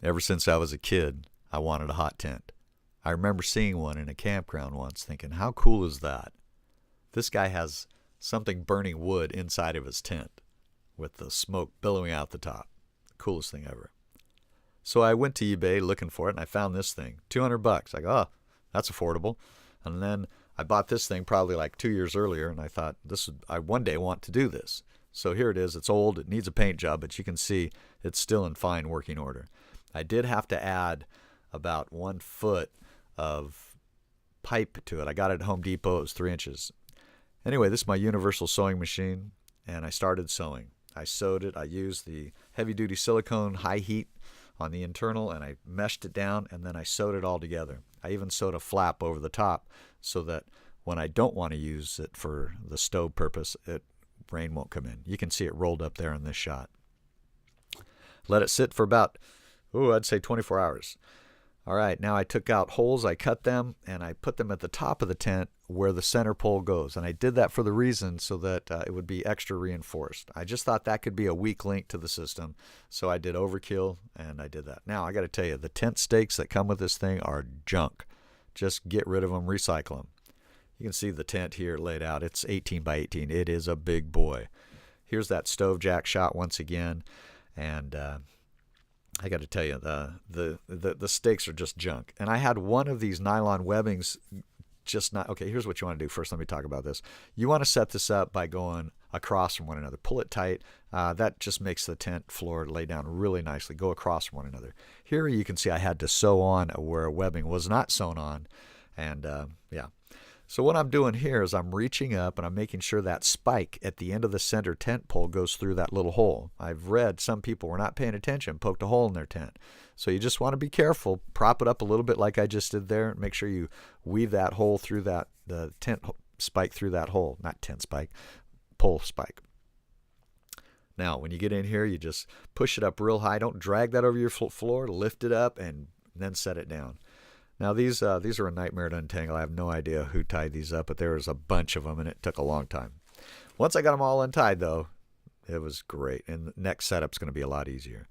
Ever since I was a kid, I wanted a hot tent. I remember seeing one in a campground once thinking, how cool is that? This guy has something burning wood inside of his tent with the smoke billowing out the top. The coolest thing ever. So I went to eBay looking for it, and I found this thing, $200. I go, oh, that's affordable. And then I bought this thing probably like 2 years earlier, and I thought, I one day want to do this. So here it is. It's old. It needs a paint job, but you can see it's still in fine working order. I did have to add about 1 foot of pipe to it. I got it at Home Depot. It was 3 inches. Anyway, this is my universal sewing machine, and I started sewing. I sewed it. I used the heavy-duty silicone high heat on the internal, and I meshed it down, and then I sewed it all together. I even sewed a flap over the top so that when I don't want to use it for the stove purpose, rain won't come in. You can see it rolled up there in this shot. Let it sit for about, I'd say 24 hours. All right, now I took out holes, I cut them, and I put them at the top of the tent where the center pole goes. And I did that for the reason so that it would be extra reinforced. I just thought that could be a weak link to the system. So I did overkill, and I did that. Now, I got to tell you, the tent stakes that come with this thing are junk. Just get rid of them, recycle them. You can see the tent here laid out. It's 18 by 18. It is a big boy. Here's that stove jack shot once again. And I got to tell you, the stakes are just junk. And I had one of these nylon webbings just not. Okay, here's what you want to do. First, let me talk about this. You want to set this up by going across from one another. Pull it tight. That just makes the tent floor lay down really nicely. Go across from one another. Here you can see I had to sew on where a webbing was not sewn on. And yeah. So what I'm doing here is I'm reaching up and I'm making sure that spike at the end of the center tent pole goes through that little hole. I've read some people were not paying attention, poked a hole in their tent. So you just want to be careful, prop it up a little bit like I just did there. Make sure you weave that hole through the tent spike through that hole, not tent spike, pole spike. Now, when you get in here, you just push it up real high. Don't drag that over your floor. Lift it up and then set it down. Now, these are a nightmare to untangle. I have no idea who tied these up, but there was a bunch of them, and it took a long time. Once I got them all untied, though, it was great, and the next setup's going to be a lot easier.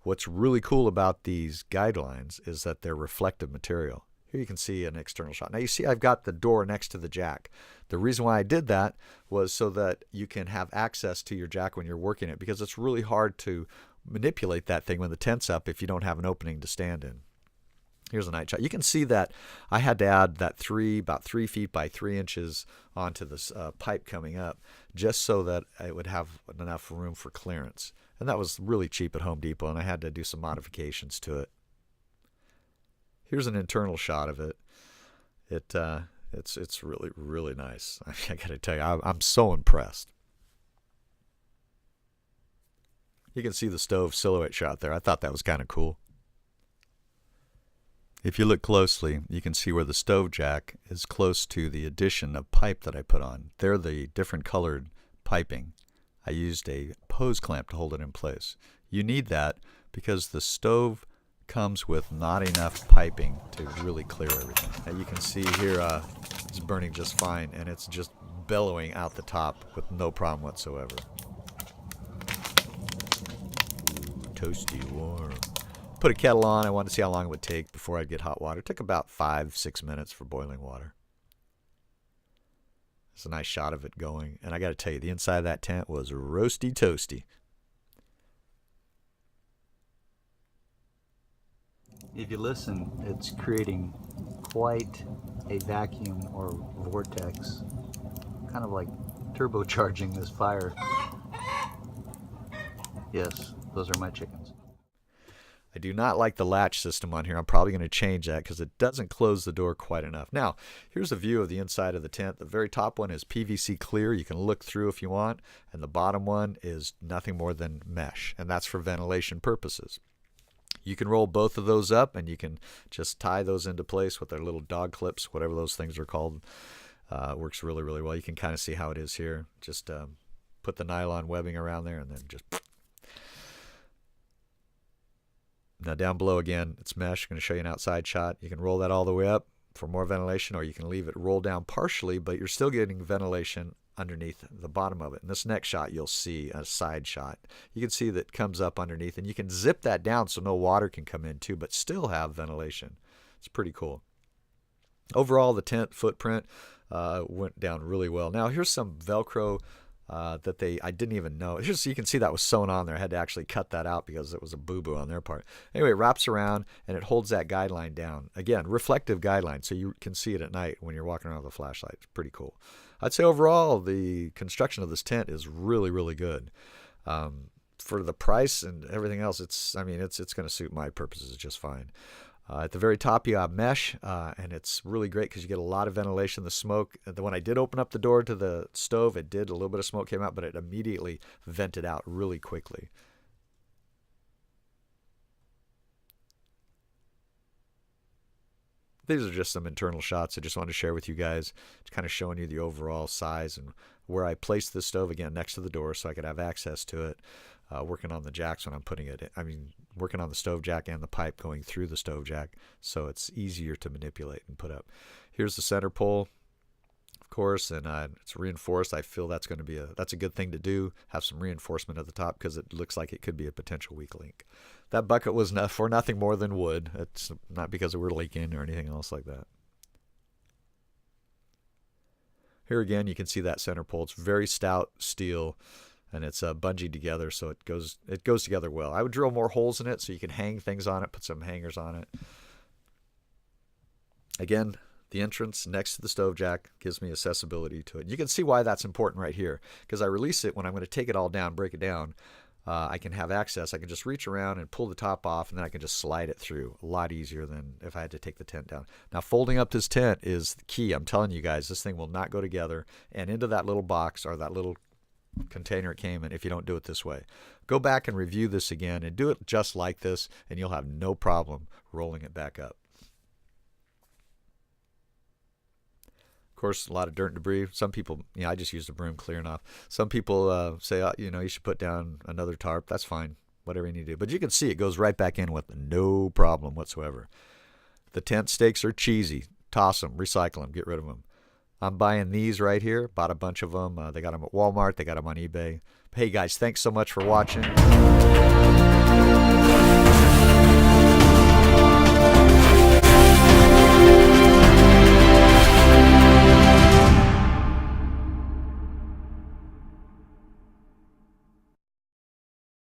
What's really cool about these guidelines is that they're reflective material. Here you can see an external shot. Now, you see I've got the door next to the jack. The reason why I did that was so that you can have access to your jack when you're working it, because it's really hard to manipulate that thing when the tent's up if you don't have an opening to stand in. Here's a night shot. You can see that I had to add that about 3 feet by 3 inches onto this pipe coming up just so that it would have enough room for clearance. And that was really cheap at Home Depot, and I had to do some modifications to it. Here's an internal shot of it. It's really, really nice. I got to tell you, I'm so impressed. You can see the stove silhouette shot there. I thought that was kind of cool. If you look closely, you can see where the stove jack is close to the addition of pipe that I put on. They're the different colored piping. I used a hose clamp to hold it in place. You need that because the stove comes with not enough piping to really clear everything. Now you can see here it's burning just fine, and it's just bellowing out the top with no problem whatsoever. Ooh, toasty warm. Put a kettle on. I wanted to see how long it would take before I'd get hot water. It took about 5-6 minutes for boiling water. It's a nice shot of it going. And I got to tell you, the inside of that tent was roasty toasty. If you listen, it's creating quite a vacuum or vortex, kind of like turbocharging this fire. Yes, those are my chickens. I do not like the latch system on here. I'm probably going to change that because it doesn't close the door quite enough. Now, here's a view of the inside of the tent. The very top one is PVC clear. You can look through if you want. And the bottom one is nothing more than mesh. And that's for ventilation purposes. You can roll both of those up, and you can just tie those into place with their little dog clips, whatever those things are called. Works really, really well. You can kind of see how it is here. Just put the nylon webbing around there and then just... Now down below again, it's mesh. I'm going to show you an outside shot. You can roll that all the way up for more ventilation, or you can leave it roll down partially, but you're still getting ventilation underneath the bottom of it. In this next shot, you'll see a side shot. You can see that it comes up underneath, and you can zip that down so no water can come in too, but still have ventilation. It's pretty cool. Overall, the tent footprint went down really well. Now, here's some Velcro that I didn't even know. Just so you can see that was sewn on there. I had to actually cut that out because it was a boo-boo on their part. Anyway, it wraps around and it holds that guideline down. Again, reflective guideline, so you can see it at night when you're walking around with a flashlight. It's pretty cool. I'd say overall, the construction of this tent is really, really good. For the price and everything else, it's going to suit my purposes just fine. At the very top, you have mesh, and it's really great because you get a lot of ventilation. The smoke, when I did open up the door to the stove, a little bit of smoke came out, but it immediately vented out really quickly. These are just some internal shots I just wanted to share with you guys. It's kind of showing you the overall size and where I placed the stove, again, next to the door so I could have access to it. Working on the jacks when I'm putting it in. Working on the stove jack and the pipe going through the stove jack, so it's easier to manipulate and put up. Here's the center pole, of course, and it's reinforced. I feel that's going to be that's a good thing to do. Have some reinforcement at the top because it looks like it could be a potential weak link. That bucket was for nothing more than wood. It's not because we're leaking or anything else like that. Here again, you can see that center pole. It's very stout steel. And it's bungeed together, so it goes together well. I would drill more holes in it so you can hang things on it, put some hangers on it. Again, the entrance next to the stove jack gives me accessibility to it. You can see why that's important right here, because I release it when I'm going to take it all down, break it down. I can have access. I can just reach around and pull the top off, and then I can just slide it through. A lot easier than if I had to take the tent down. Now, folding up this tent is the key. I'm telling you guys, this thing will not go together. And into that little box or that little container it came in if you don't do it this way. Go back and review this again and do it just like this, and you'll have no problem rolling it back up. Of course, a lot of dirt and debris. Some people, I just use the broom clearing off. Some people say, you should put down another tarp. That's fine, whatever you need to do. But you can see it goes right back in with no problem whatsoever. The tent stakes are cheesy. Toss them, recycle them, get rid of them. I'm buying these right here. Bought a bunch of them. They got them at Walmart. They got them on eBay. Hey, guys, thanks so much for watching.